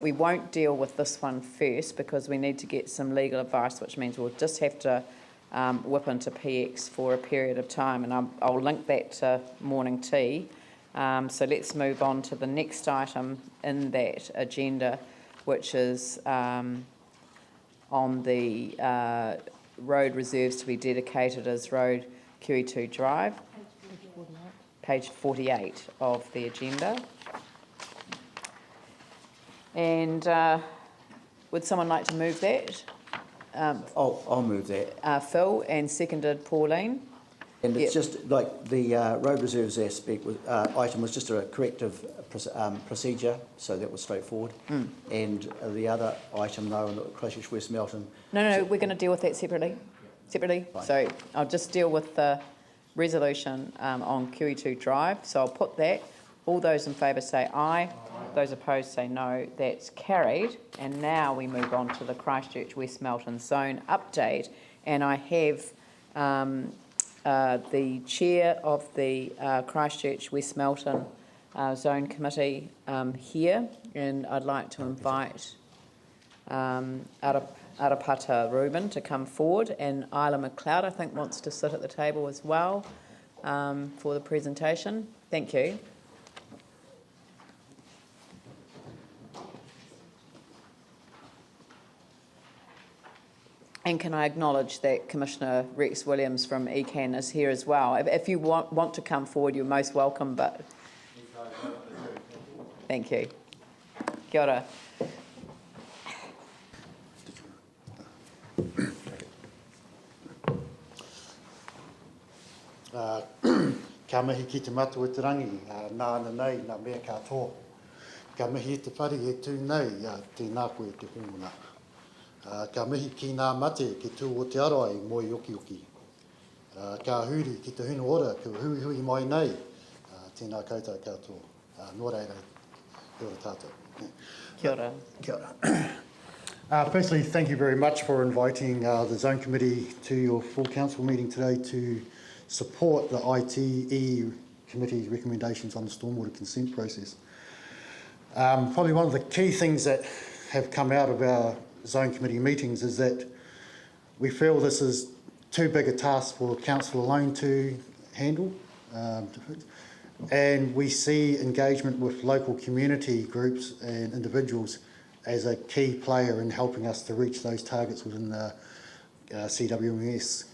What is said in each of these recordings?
We won't deal with this one first because we need to get some legal advice, which means we'll just have to whip into PX for a period of time, and I'll link that to morning tea. So let's move on to the next item in that agenda, which is on the road reserves to be dedicated as Road QE2 Drive, page 48 of the agenda. And would someone like to move that? I'll move that. Phil, and seconded Pauline. And it's just like the road reserves aspect item was just a corrective procedure, so that was straightforward. And the other item though, in the Christchurch West Melton. No, we're going to deal with that separately. Fine. So I'll just deal with the resolution on QE2 Drive. So I'll put that. All those in favour say aye. Those opposed say no. That's carried. And now we move on to the Christchurch West Melton zone update. And I have the chair of the Christchurch West Melton Zone Committee here, and I'd like to invite Arapata Reuben to come forward, and Isla McLeod, I think, wants to sit at the table as well for the presentation. Thank you. And can I acknowledge that Commissioner Rex Williams from ECAN is here as well. If you want to come forward, you're most welcome, but thank you. Kia ora. Ka mihi ki te matu e te rangi, nāna nei, nā mea katoa. Ka mihi e te whare e tū nei, tēnā koe te hōmuna. Ka mihi ki ngā mate ki tū o te arai moi oki oki. Ka huri ki te hunu ora, ka hui hui mai nei, tēnā koutou katoa. Nō reira, kia ora tātou. Kia ora. Kia ora. Firstly, thank you very much for inviting the Zone Committee to your full council meeting today to support the ITE Committee's recommendations on the stormwater consent process. Probably one of the key things that have come out of our Zone Committee meetings is that we feel this is too big a task for council alone to handle, and we see engagement with local community groups and individuals as a key player in helping us to reach those targets within the CWMS.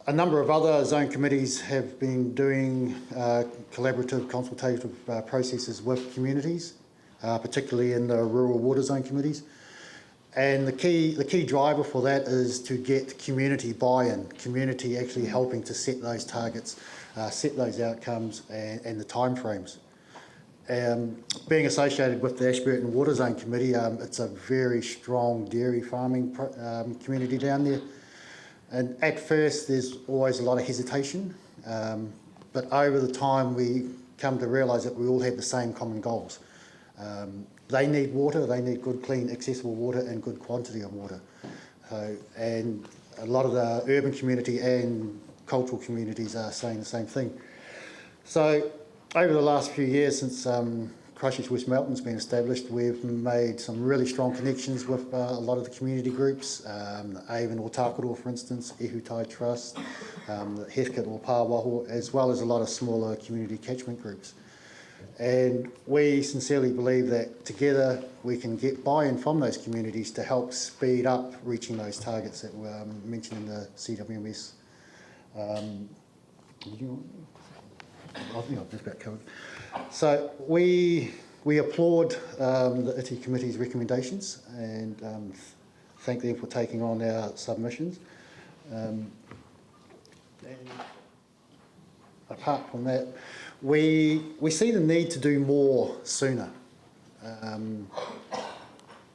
A number of other zone committees have been doing collaborative consultative processes with communities, particularly in the rural water zone committees. And the key driver for that is to get community buy-in, community actually helping to set those targets, set those outcomes and the timeframes. Being associated with the Ashburton Water Zone Committee, it's a very strong dairy farming community down there. And at first there's always a lot of hesitation, but over the time we come to realise that we all have the same common goals. They need water, they need good, clean, accessible water and good quantity of water. And a lot of the urban community and cultural communities are saying the same thing. So over the last few years since Christchurch West Melton's been established, we've made some really strong connections with a lot of the community groups, the Avon or Tākaro, for instance, Ehutai Trust, the Hefkit or Pāwaho, as well as a lot of smaller community catchment groups. And we sincerely believe that together we can get buy-in from those communities to help speed up reaching those targets that were mentioned in the CWMS. I think I've just about covered. So we applaud the ITI Committee's recommendations and thank them for taking on our submissions. And apart from that, we see the need to do more sooner.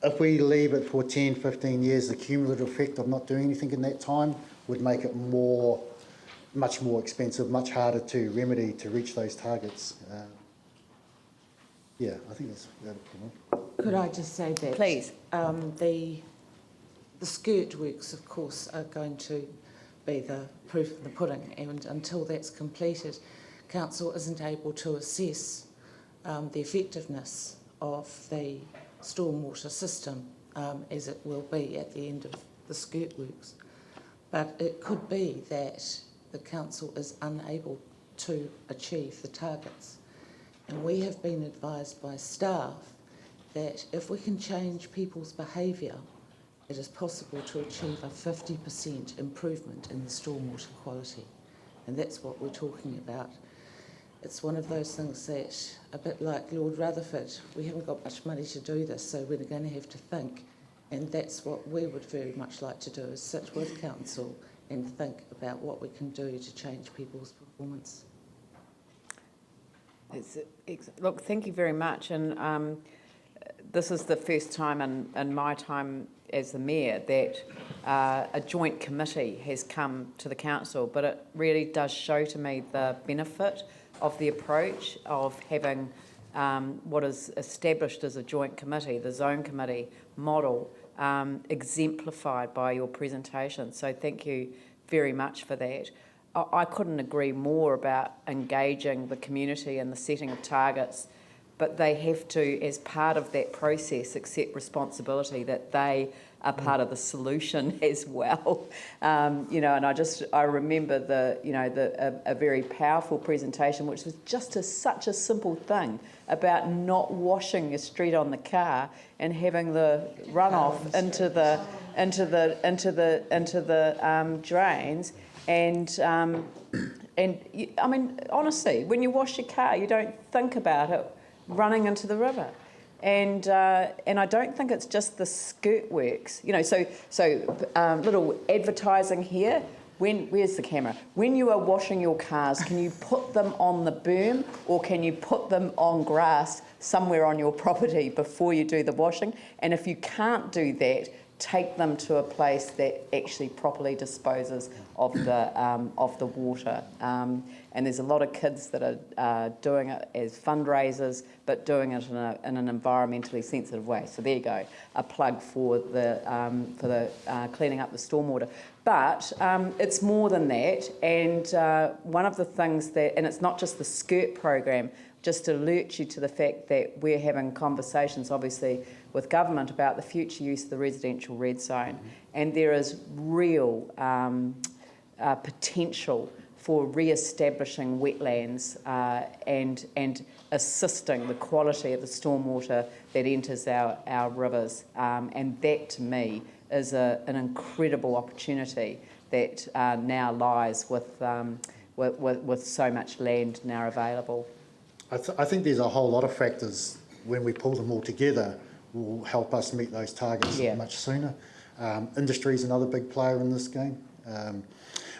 If we leave it for 10, 15 years, the cumulative effect of not doing anything in that time would make it much more expensive, much harder to remedy to reach those targets. Yeah, I think that's it. Could I just say that? Please. The skirt works, of course, are going to be the proof of the pudding, and until that's completed, Council isn't able to assess the effectiveness of the stormwater system, as it will be at the end of the skirt works. But it could be that the council is unable to achieve the targets. And we have been advised by staff that if we can change people's behaviour, it is possible to achieve a 50% improvement in the stormwater quality. And that's what we're talking about. It's one of those things that, a bit like Lord Rutherford, we haven't got much money to do this, so we're going to have to think. And that's what we would very much like to do, is sit with council and think about what we can do to change people's performance. Look, thank you very much. And this is the first time in my time as the mayor that a joint committee has come to the council, but it really does show to me the benefit of the approach of having what is established as a joint committee, the zone committee model, exemplified by your presentation. So thank you very much for that. I couldn't agree more about engaging the community in the setting of targets, but they have to, as part of that process, accept responsibility that they are part of the solution as well. And I remember a very powerful presentation, which was just such a simple thing about not washing your street on the car and having the runoff into the drains. And I mean, honestly, when you wash your car, you don't think about it running into the river. And I don't think it's just the skirt works. So little advertising here. Where's the camera? When you are washing your cars, can you put them on the berm or can you put them on grass somewhere on your property before you do the washing? And if you can't do that, take them to a place that actually properly disposes of the water. And there's a lot of kids that are doing it as fundraisers, but doing it in an environmentally sensitive way. So there you go, a plug for the cleaning up the stormwater. But it's more than that. And one of the things and it's not just the skirt program, just to alert you to the fact that we're having conversations, obviously, with government about the future use of the residential red zone. And there is real potential for re-establishing wetlands and assisting the quality of the stormwater that enters our rivers. And that, to me, is an incredible opportunity that now lies with so much land now available. I think there's a whole lot of factors when we pull them all together will help us meet those targets much sooner. Industry is another big player in this game.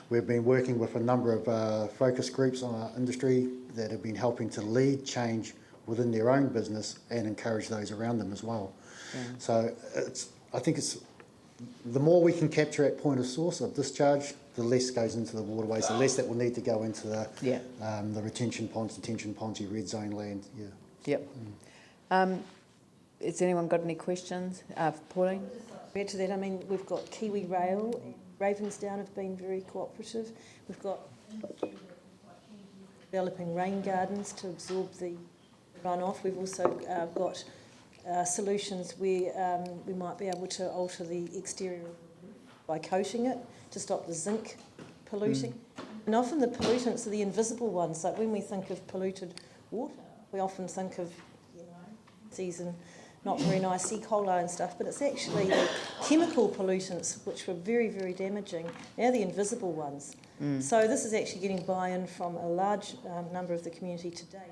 We've been working with a number of focus groups on our industry that have been helping to lead change within their own business and encourage those around them as well. Yeah. So I think it's the more we can capture at point of source of discharge, the less goes into the waterways, the less that will need to go into the retention ponds, your red zone land. Yeah. Yep. Has anyone got any questions? Pauline? Add to that, I mean, we've got Kiwi Rail, and Ravensdown have been very cooperative. We've got developing rain gardens to absorb the runoff. We've also got solutions where we might be able to alter the exterior by coating it to stop the zinc polluting. And often the pollutants are the invisible ones. Like when we think of polluted water, we often think of, season, not very nice E. coli and stuff, but it's actually the chemical pollutants which were very, very damaging. They're the invisible ones. So this is actually getting buy-in from a large number of the community today,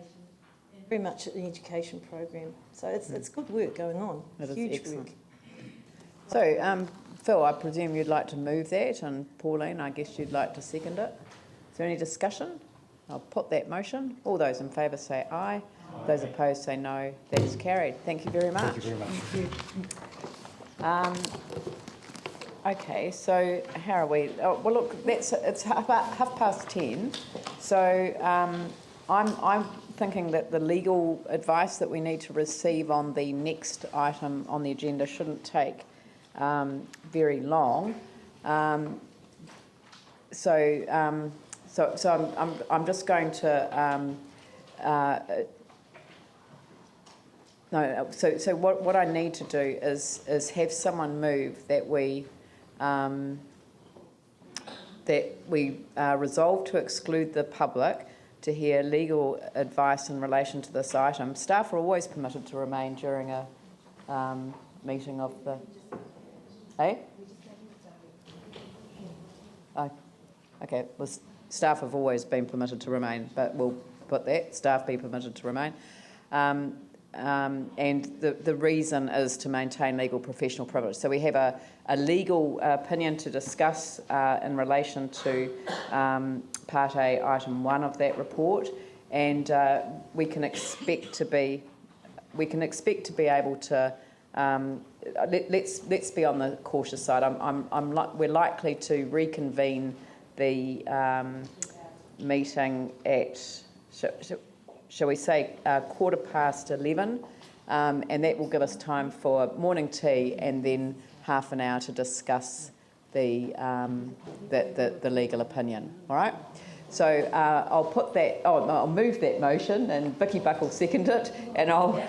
very much an education program. So it's good work going on. It Huge is excellent work. So, Phil, I presume you'd like to move that, and Pauline, I guess you'd like to second it. Is there any discussion? I'll put that motion. All those in favour say aye. Those opposed say no. That is carried. Thank you very much. Thank you very much. Okay, so how are we? Oh, well, look, it's about 10:30. So I'm thinking that the legal advice that we need to receive on the next item on the agenda shouldn't take very long. So I'm just going to No, so what I need to do is have someone move that we resolve to exclude the public to hear legal advice in relation to this item. Staff are always permitted to remain during a meeting of the... Eh? Oh, okay, well, staff have always been permitted to remain, but we'll put that, staff be permitted to remain. And the reason is to maintain legal professional privilege. So we have a legal opinion to discuss in relation to Part A, Item 1 of that report, and we can expect to be able to. Let's be on the cautious side. We're likely to reconvene the meeting at. Shall we say 11:15, and that will give us time for morning tea and then half an hour to discuss the legal opinion. All right. So I'll put that. Oh, no, I'll move that motion, and Vicky Buck will second it, and I'll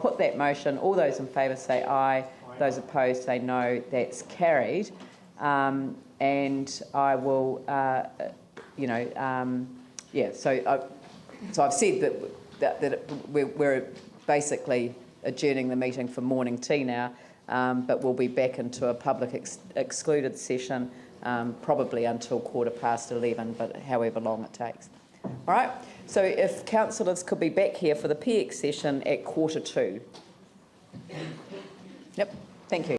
put that motion. All those in favour say aye. Those opposed say no. That's carried, and I will. Yeah. So I've said that we're basically adjourning the meeting for morning tea now, but we'll be back into a public excluded session probably until 11:15, but however long it takes. All right, so if councillors could be back here for the PX session at 1:45. Yep, thank you.